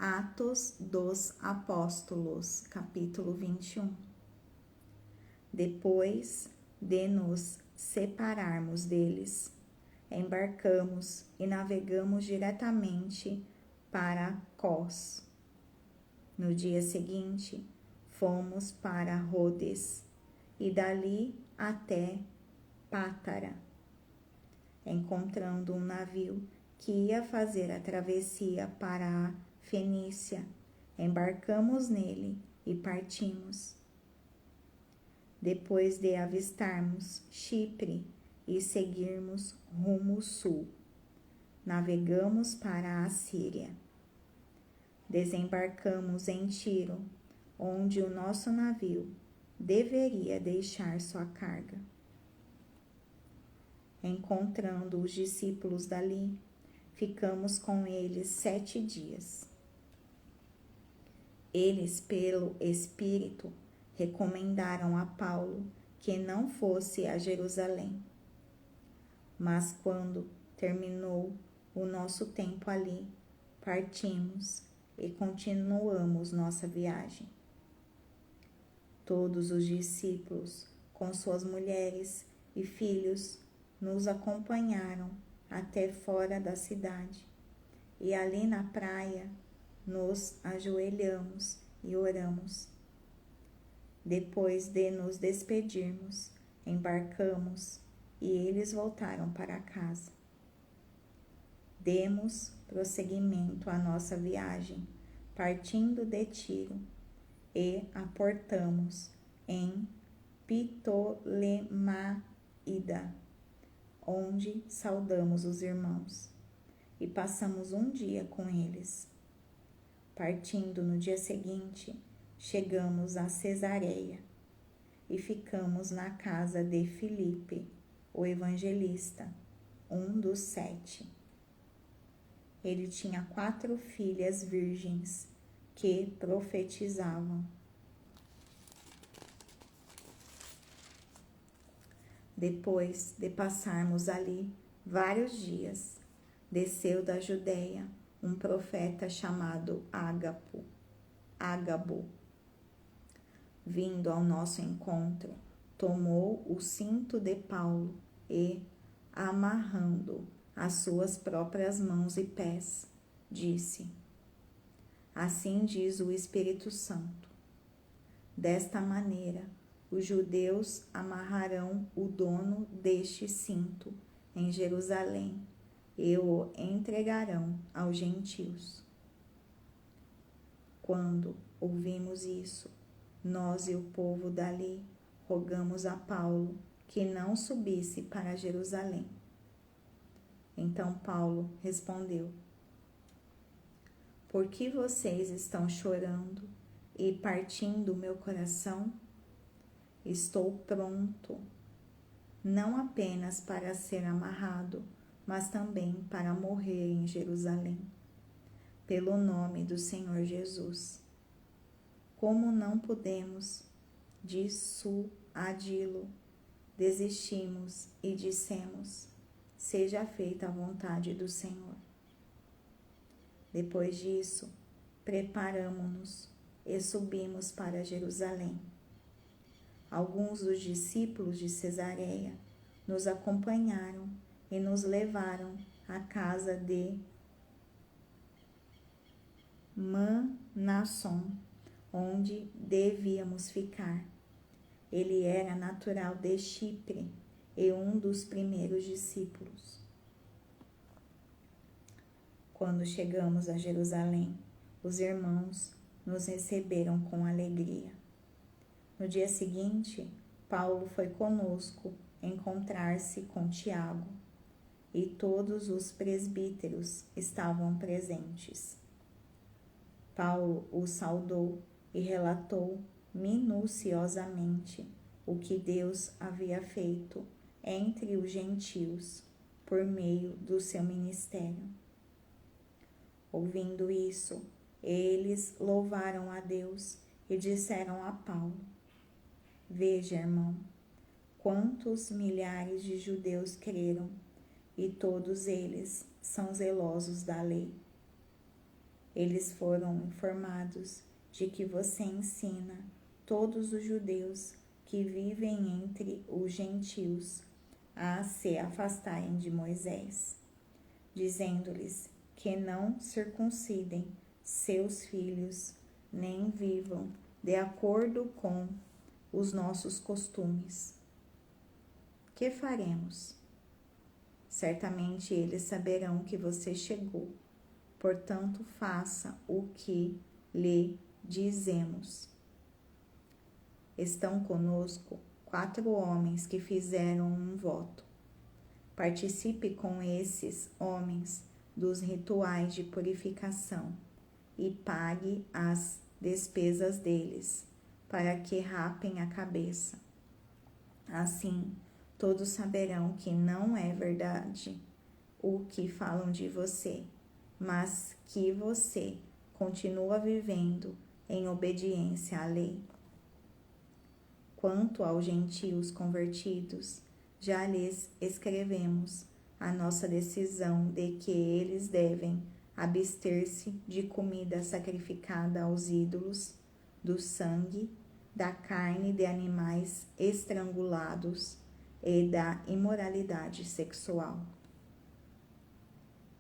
Atos dos Apóstolos, capítulo 21. Depois de nos separarmos deles, embarcamos e navegamos diretamente para Cos. No dia seguinte, fomos para Rhodes e dali até Pátara, encontrando um navio que ia fazer a travessia para a Fenícia. Embarcamos nele e partimos. Depois de avistarmos Chipre e seguirmos rumo sul, navegamos para a Síria. Desembarcamos em Tiro, onde o nosso navio deveria deixar sua carga. Encontrando os discípulos dali, ficamos com eles 7 dias. Eles, pelo Espírito, recomendaram a Paulo que não fosse a Jerusalém. Mas quando terminou o nosso tempo ali, partimos e continuamos nossa viagem. Todos os discípulos, com suas mulheres e filhos, nos acompanharam até fora da cidade, e ali na praia nos ajoelhamos e oramos. Depois de nos despedirmos, embarcamos e eles voltaram para casa. Demos prosseguimento à nossa viagem, partindo de Tiro, e aportamos em Ptolemaida, onde saudamos os irmãos, e passamos um dia com eles. Partindo no dia seguinte, chegamos a Cesareia e ficamos na casa de Filipe, o evangelista, um dos 7. Ele tinha 4 filhas virgens que profetizavam. Depois de passarmos ali vários dias, desceu da Judeia um profeta chamado Ágabo. Vindo ao nosso encontro, tomou o cinto de Paulo e, amarrando as suas próprias mãos e pés, disse: Assim diz o Espírito Santo. Desta maneira, os judeus amarrarão o dono deste cinto em Jerusalém e o entregarão aos gentios. Quando ouvimos isso, nós e o povo dali rogamos a Paulo que não subisse para Jerusalém. Então Paulo respondeu: Por que vocês estão chorando e partindo o meu coração? Estou pronto, não apenas para ser amarrado, mas também para morrer em Jerusalém, pelo nome do Senhor Jesus. Como não pudemos dissuadi-lo, desistimos e dissemos: Seja feita a vontade do Senhor. Depois disso, preparamo-nos e subimos para Jerusalém. Alguns dos discípulos de Cesareia nos acompanharam e nos levaram à casa de Mnasson, onde devíamos ficar. Ele era natural de Chipre e um dos primeiros discípulos. Quando chegamos a Jerusalém, os irmãos nos receberam com alegria. No dia seguinte, Paulo foi conosco encontrar-se com Tiago, e todos os presbíteros estavam presentes. Paulo o saudou e relatou minuciosamente o que Deus havia feito entre os gentios por meio do seu ministério. Ouvindo isso, eles louvaram a Deus e disseram a Paulo: Veja, irmão, quantos milhares de judeus creram, e todos eles são zelosos da lei. Eles foram informados de que você ensina todos os judeus que vivem entre os gentios a se afastarem de Moisés, dizendo-lhes que não circuncidem seus filhos, nem vivam de acordo com os nossos costumes. Que faremos? Certamente eles saberão que você chegou, portanto faça o que lhe dizemos. Estão conosco 4 homens que fizeram um voto. Participe com esses homens dos rituais de purificação e pague as despesas deles, para que rapem a cabeça. Assim, todos saberão que não é verdade o que falam de você, mas que você continua vivendo em obediência à lei. Quanto aos gentios convertidos, já lhes escrevemos a nossa decisão de que eles devem abster-se de comida sacrificada aos ídolos, do sangue, da carne de animais estrangulados e da imoralidade sexual.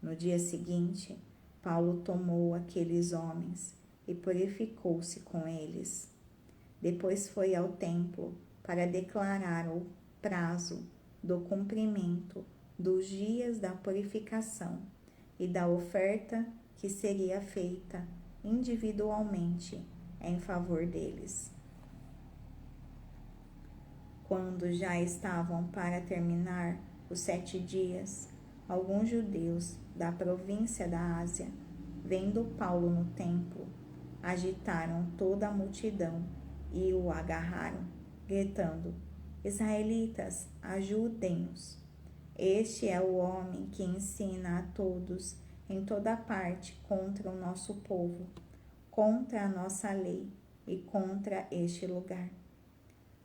No dia seguinte, Paulo tomou aqueles homens e purificou-se com eles. Depois foi ao templo para declarar o prazo do cumprimento dos dias da purificação e da oferta que seria feita individualmente em favor deles. Quando já estavam para terminar os 7 dias, alguns judeus da província da Ásia, vendo Paulo no templo, agitaram toda a multidão e o agarraram, gritando: Israelitas, ajudem-nos! Este é o homem que ensina a todos em toda parte contra o nosso povo, contra a nossa lei e contra este lugar.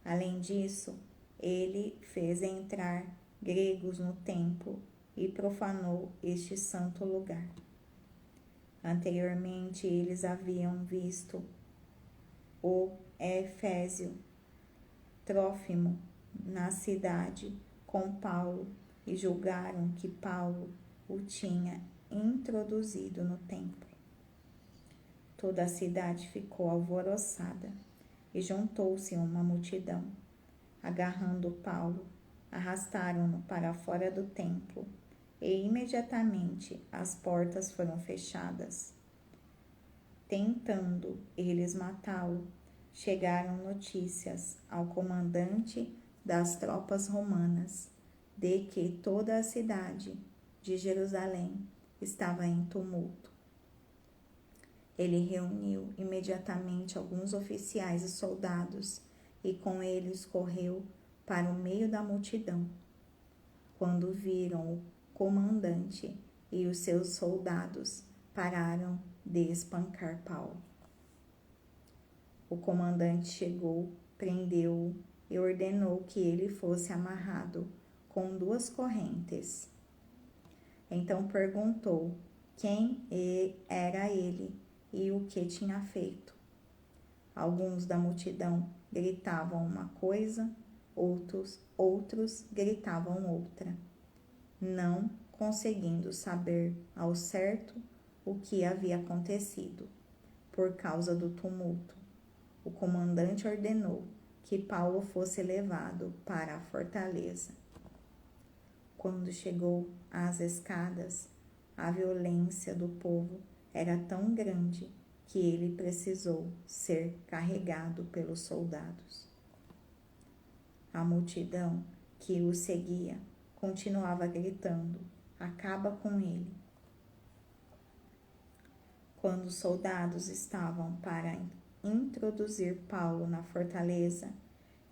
Além disso, ele fez entrar gregos no templo e profanou este santo lugar. Anteriormente, eles haviam visto o Efésio Trófimo na cidade com Paulo e julgaram que Paulo o tinha introduzido no templo. Toda a cidade ficou alvoroçada e juntou-se uma multidão. Agarrando Paulo, arrastaram-no para fora do templo e imediatamente as portas foram fechadas. Tentando eles matá-lo, chegaram notícias ao comandante das tropas romanas de que toda a cidade de Jerusalém estava em tumulto. Ele reuniu imediatamente alguns oficiais e soldados e com eles correu para o meio da multidão. Quando viram o comandante e os seus soldados, pararam de espancar Paulo. O comandante chegou, prendeu-o e ordenou que ele fosse amarrado com 2 correntes. Então perguntou quem era ele e o que tinha feito. Alguns da multidão gritavam uma coisa, outros gritavam outra, não conseguindo saber ao certo o que havia acontecido. Por causa do tumulto, o comandante ordenou que Paulo fosse levado para a fortaleza. Quando chegou às escadas, a violência do povo era tão grande que ele precisou ser carregado pelos soldados. A multidão que o seguia continuava gritando: acaba com ele. Quando os soldados estavam para introduzir Paulo na fortaleza,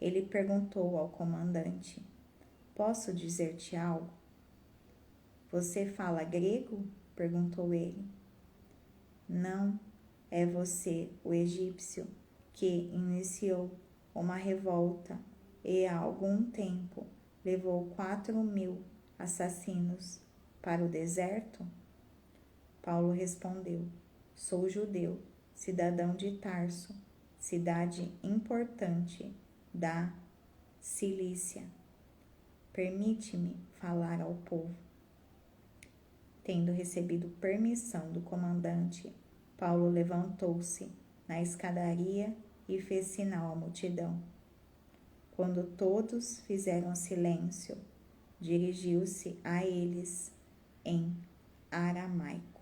ele perguntou ao comandante: posso dizer-te algo? Você fala grego? Perguntou ele. Não, é você, o egípcio, que iniciou uma revolta e há algum tempo levou 4.000 assassinos para o deserto? Paulo respondeu: Sou judeu, cidadão de Tarso, cidade importante da Cilícia. Permite-me falar ao povo. Tendo recebido permissão do comandante, Paulo levantou-se na escadaria e fez sinal à multidão. Quando todos fizeram silêncio, dirigiu-se a eles em aramaico.